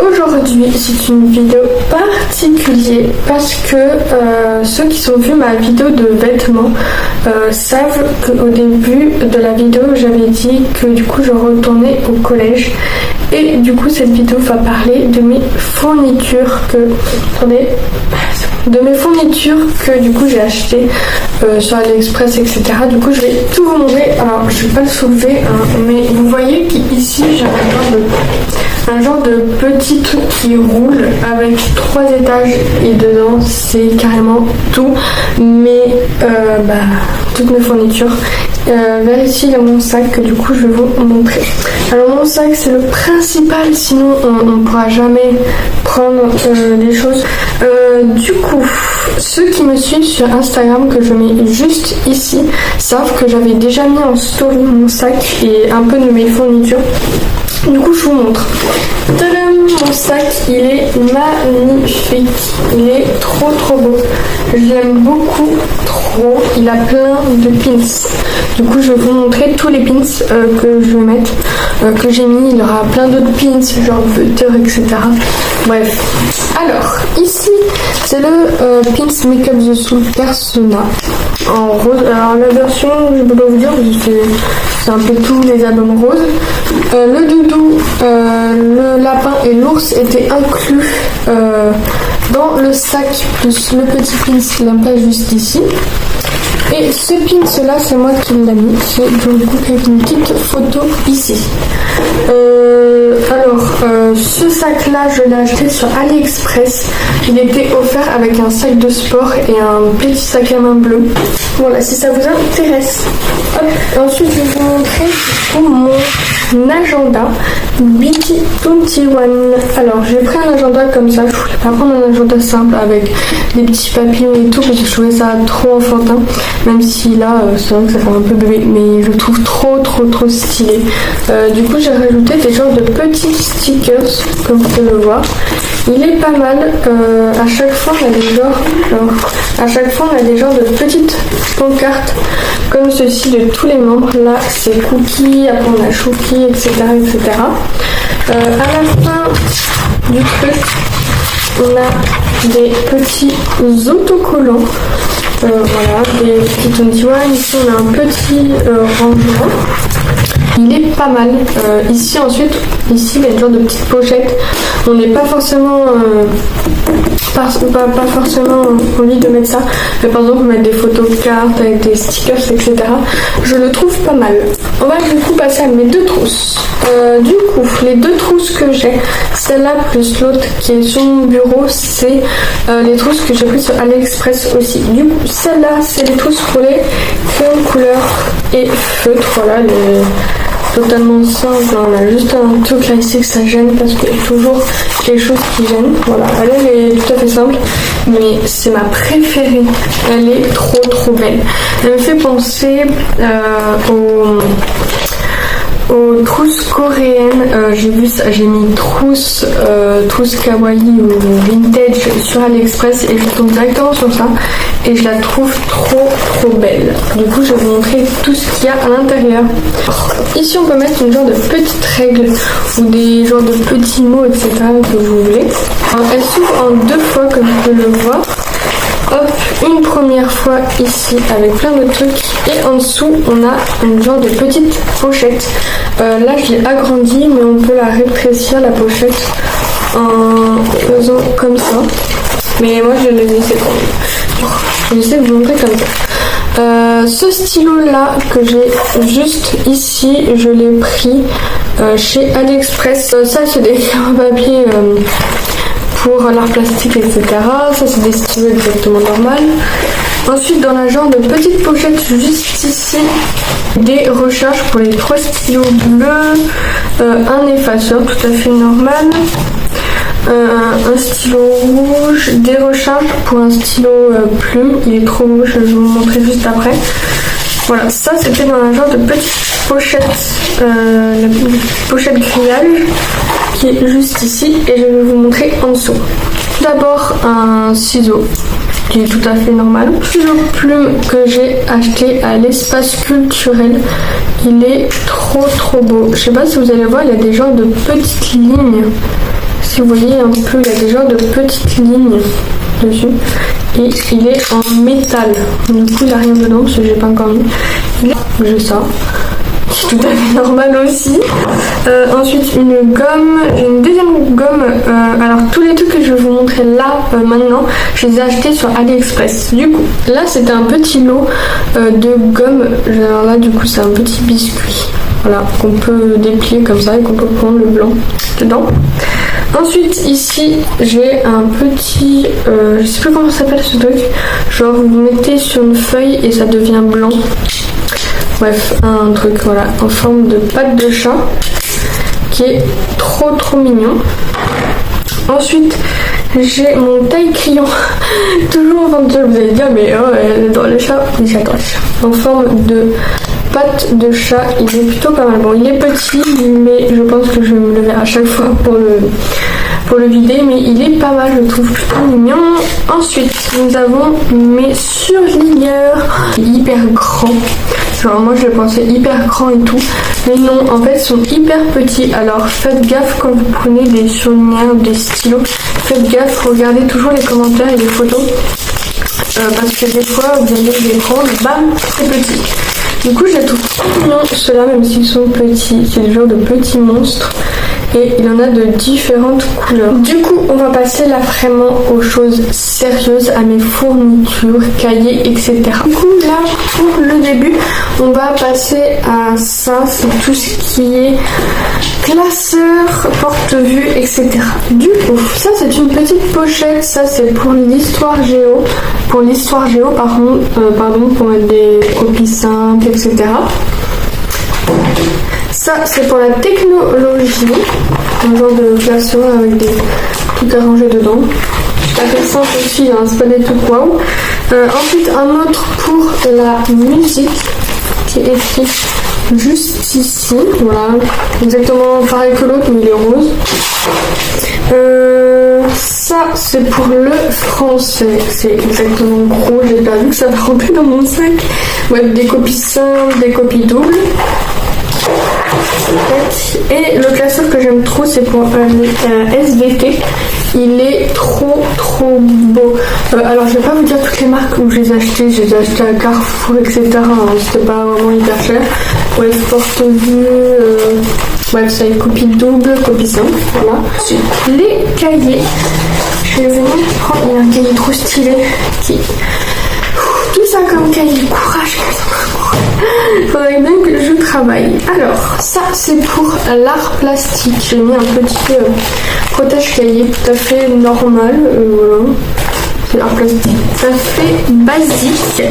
Aujourd'hui c'est une vidéo particulière parce que ceux qui ont vu ma vidéo de vêtements savent qu'au début de la vidéo j'avais dit que du coup je retournais au collège et du coup cette vidéo va parler de mes fournitures que du coup j'ai acheté sur AliExpress, etc. Du coup je vais tout vous montrer. Alors je vais pas le soulever mais vous voyez qu'ici j'ai un genre de petit truc qui roule avec 3 étages et dedans c'est carrément tout toutes mes fournitures. Vers ici il y a mon sac que du coup je vais vous montrer. Alors mon sac c'est le principal, sinon on ne pourra jamais prendre des choses. Du coup ceux qui me suivent sur Instagram, que je mets juste ici, savent que j'avais déjà mis en story mon sac et un peu de mes fournitures. Du coup je vous montre. Tadam, mon sac il est magnifique, il est trop beau, je l'aime beaucoup trop, il a plein de pins. Du coup je vais vous montrer tous les pins que je vais mettre, que j'ai mis. Il y aura plein d'autres pins genre butter, etc. Bref, alors ici c'est le pins Make Up The Soul Persona en rose. Alors la version, je peux pas vous dire, c'est un peu tous les albums roses. Le doudou, le lapin et l'ours étaient inclus dans le sac, plus le petit pins là juste ici. Et ce pins là c'est moi qui l'ai mis, c'est Jungkook avec une petite photo ici. Ce sac là je l'ai acheté sur AliExpress, il était offert avec un sac de sport et un petit sac à main bleu. Voilà, si ça vous intéresse. Hop. Ensuite je vais vous montrer mon agenda BT21. Alors j'ai pris un agenda comme ça, je voulais pas prendre un agenda simple avec des petits papillons et tout parce que je trouvais ça trop enfantin, même si là c'est vrai que ça fait un peu bébé, mais je le trouve trop stylé. Du coup j'ai rajouté des genres de petits stickers comme vous pouvez le voir. Il est pas mal. À chaque fois on a des genres de petites pancartes comme ceci de tous les membres. Là c'est Cookie, après on a Chouki, etc. À la fin du truc on a des petits autocollants. Voilà, des petits 21. Ici on a un petit rangement. Il est pas mal. Ici ensuite, il y a une genre de petite pochette. On n'est pas forcément pas forcément envie de mettre ça, mais par exemple mettre des photos de cartes avec des stickers, etc. Je le trouve pas mal. On va du coup passer à mes deux trousses. Du coup les deux trousses que j'ai, celle-là plus l'autre qui est sur mon bureau, c'est les trousses que j'ai prises sur AliExpress aussi. Du coup celle-là c'est les trousses pour les crayons couleur et feutre. Voilà, totalement simple, on a juste un truc là ici que ça gêne parce qu'il y a toujours quelque chose qui gêne. Voilà, elle est tout à fait simple, mais c'est ma préférée, elle est trop belle. Elle me fait penser aux trousses coréennes. J'ai vu ça, j'ai mis trousse kawaii ou vintage sur AliExpress et je tombe directement sur ça et je la trouve trop belle. Du coup je vais vous montrer tout ce qu'il y a à l'intérieur. Ici on peut mettre une genre de petite règle ou des genres de petits mots, etc. que vous voulez. Alors, elle s'ouvre en 2 fois comme vous pouvez le voir. Hop, une première fois ici avec plein de trucs et en dessous on a une genre de petite pochette. Là je l'ai agrandie mais on peut la rétrécir la pochette en faisant comme ça. Mais moi je l'ai laissé j'essaie de vous montrer comme ça. Ce stylo là que j'ai juste ici, je l'ai pris chez AliExpress. Ça c'est des carreaux papier pour l'art plastique, etc. Ça c'est des stylos exactement normal. Ensuite dans la genre de petite pochette juste ici, des recharges pour les 3 stylos bleus, un effaceur tout à fait normal, un stylo rouge, des recharges pour un stylo plume. Il est trop beau, je vais vous montrer juste après. Voilà, ça c'était dans la genre de petite pochette, la pochette grillage qui est juste ici et je vais vous montrer en dessous. tout d'abord un ciseau qui est tout à fait normal. Ciseau plume que j'ai acheté à l'espace culturel. Il est trop beau. Je sais pas si vous allez voir, il y a des genres de petites lignes. Si vous voyez un peu, il y a des genres de petites lignes dessus. Et il est en métal. Du coup, il n'y a rien dedans parce que j'ai pas encore mis. J'ai ça. C'est tout à fait normal aussi. Ensuite, une gomme. J'ai une deuxième gomme. Alors, tous les trucs que je vais vous montrer là, maintenant, je les ai achetés sur AliExpress. Du coup, là, c'était un petit lot de gomme. Alors là, du coup, c'est un petit biscuit. Voilà, qu'on peut déplier comme ça et qu'on peut prendre le blanc dedans. Ensuite, ici, j'ai un petit... je sais plus comment ça s'appelle ce truc. Genre, vous mettez sur une feuille et ça devient blanc. Bref, un truc, voilà, en forme de patte de chat, qui est trop mignon. Ensuite, j'ai mon taille crayon. Toujours en forme de chat, vous allez dire, mais oh, elle adore les chats. Oui, j'adore les chats. En forme de patte de chat, il est plutôt pas mal. Bon, il est petit, mais je pense que je vais me lever à chaque fois pour le vider, mais il est pas mal, je trouve plutôt mignon. Ensuite, nous avons mes surligneurs hyper grands. Genre moi je pensais hyper grand et tout, mais non, en fait ils sont hyper petits. Alors faites gaffe quand vous prenez des surligneurs, des stylos, faites gaffe, regardez toujours les commentaires et les photos, parce que des fois vous allez les prendre, bam, c'est petit. Du coup je les trouve trop mignons ceux-là, même s'ils sont petits, c'est le genre de petits monstres. Et il y en a de différentes couleurs. Du coup, on va passer là vraiment aux choses sérieuses, à mes fournitures, cahiers, etc. Du coup, là, pour le début, on va passer à ça. C'est tout ce qui est classeur, porte-vue, etc. Du coup, ça, c'est une petite pochette. Ça, c'est pour l'histoire géo. Pour l'histoire géo, pardon, pour mettre des copies simples, etc. Ça, c'est pour la technologie, un genre de classeur avec des trucs arrangés dedans. Ça fait simple aussi, hein, c'est pas des trucs waouh. Ensuite, un autre pour la musique qui est écrit juste ici. Voilà, exactement pareil que l'autre, mais il est rose. Ça, c'est pour le français. C'est exactement gros, j'ai pas vu que ça va rentrer dans mon sac. Ouais, des copies simples, des copies doubles. Et le classeur que j'aime trop, c'est pour SVT. Il est trop beau. Alors je vais pas vous dire toutes les marques où je les ai achetés. Je les ai achetés à Carrefour, etc. C'était pas vraiment hyper cher. Ouais, porte-vue. Bref, ça une copie double, copie simple. Voilà. Ensuite, les cahiers. Je vais venir prendre. Il y a un cahier trop stylé qui. Tout ça comme cahier. Courage. Faudrait bien que je travaille. Alors, ça c'est pour l'art plastique. J'ai mis un petit protège-cahier tout à fait normal. Voilà. C'est l'art plastique. Tout à fait basique.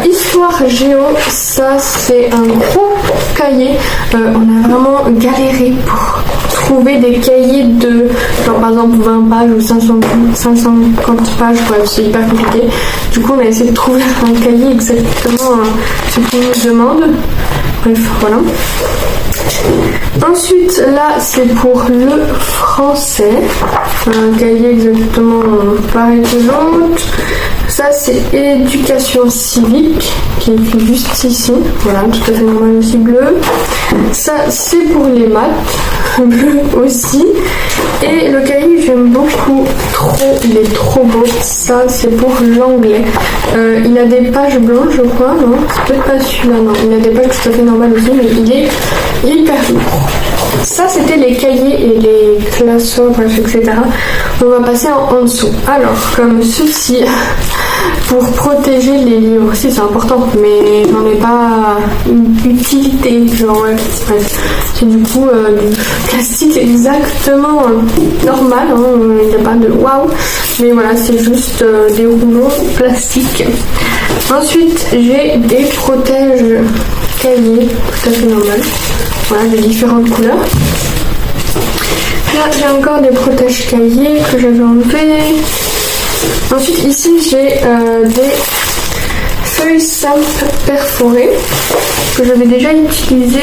Histoire géo, ça c'est un gros cahier. On a vraiment galéré pour trouver des cahiers de genre par exemple 20 pages ou 550 pages, bref c'est hyper compliqué. Du coup on a essayé de trouver un cahier exactement ce qu'on nous demande. Bref voilà. Ensuite là c'est pour le français, un cahier exactement pareil que l'autre. Ça c'est éducation civique qui est écrit juste ici, voilà, tout à fait normal aussi, bleu. Ça c'est pour les maths, bleu aussi. Et le cahier j'aime beaucoup, il est trop beau. Ça c'est pour l'anglais. Il a des pages blanches je crois, non c'est peut-être pas celui-là, non. Il a des pages tout à fait normales aussi, mais il est hyper lourd. Ça c'était les cahiers et les classeurs, bref, etc. On va passer en dessous. Alors comme ceci, pour protéger les livres aussi c'est important, mais j'en ai pas une utilité, genre ouais, bref. C'est du coup du plastique exactement normal, hein, il n'y a pas de waouh, mais voilà c'est juste des rouleaux plastiques. Ensuite j'ai des protèges cahiers tout à fait normal, voilà, de différentes couleurs. Là j'ai encore des protèges cahiers que j'avais enlevés. Ensuite ici j'ai des feuilles simples perforées que j'avais déjà utilisé.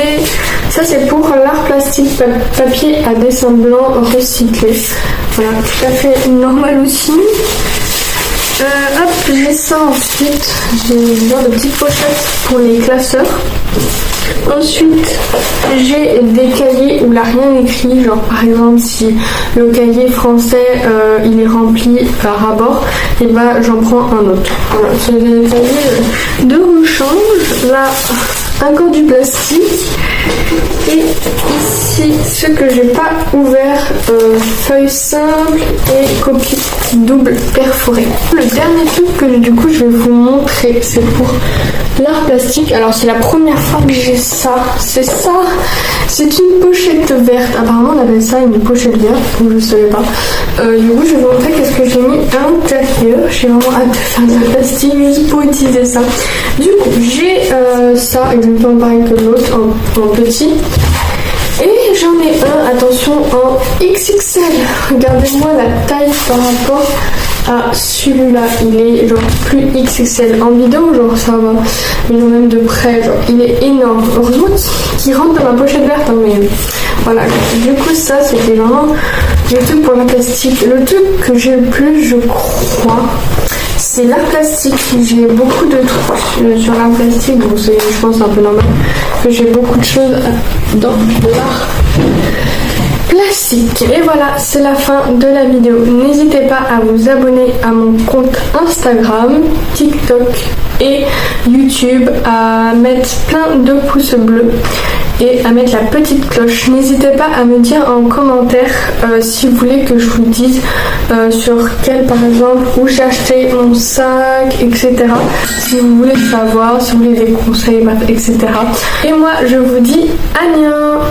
Ça c'est pour l'art plastique papier à dessin blanc recyclé. Voilà, tout à fait normal aussi. Hop, j'ai ça ensuite. J'ai une genre de petite pochette pour les classeurs. Ensuite, j'ai des cahiers où il n'y a rien écrit, genre par exemple si le cahier français il est rempli par abord, et bah j'en prends un autre. Voilà, c'est des cahiers de rechange. Là, encore du plastique. Et ici, ce que j'ai pas ouvert, feuilles simples et copie double perforée. Le dernier truc que du coup je vais vous montrer, c'est pour l'art plastique. Alors c'est la première fois que j'ai ça. C'est ça. C'est une pochette verte. Apparemment on appelle ça une pochette verte, donc je savais pas. Du coup je vais vous montrer qu'est-ce que j'ai mis à l'intérieur. J'ai vraiment hâte de faire de la plastique juste pour utiliser ça. Du coup j'ai ça exactement pareil que l'autre en petit. Et j'en ai un, attention, en XXL. Regardez-moi la taille par rapport à celui-là. Il est genre plus XXL. En vidéo, genre ça va. Mais même de près, genre il est énorme. Heureusement qu'il rentre dans ma pochette verte, hein, mais voilà. Du coup, ça c'était vraiment le truc pour la plastique. Le truc que j'ai le plus, je crois, c'est l'art plastique. J'ai beaucoup de trucs sur l'art plastique, donc c'est, je pense, un peu normal que j'ai beaucoup de choses dans l'art plastique. Et voilà, c'est la fin de la vidéo. N'hésitez pas à vous abonner à mon compte Instagram, TikTok et YouTube, à mettre plein de pouces bleus et à mettre la petite cloche. N'hésitez pas à me dire en commentaire si vous voulez que je vous dise sur quel, par exemple, où j'ai acheté mon sac, etc. Si vous voulez savoir, si vous voulez des conseils, etc. Et moi, je vous dis à bientôt.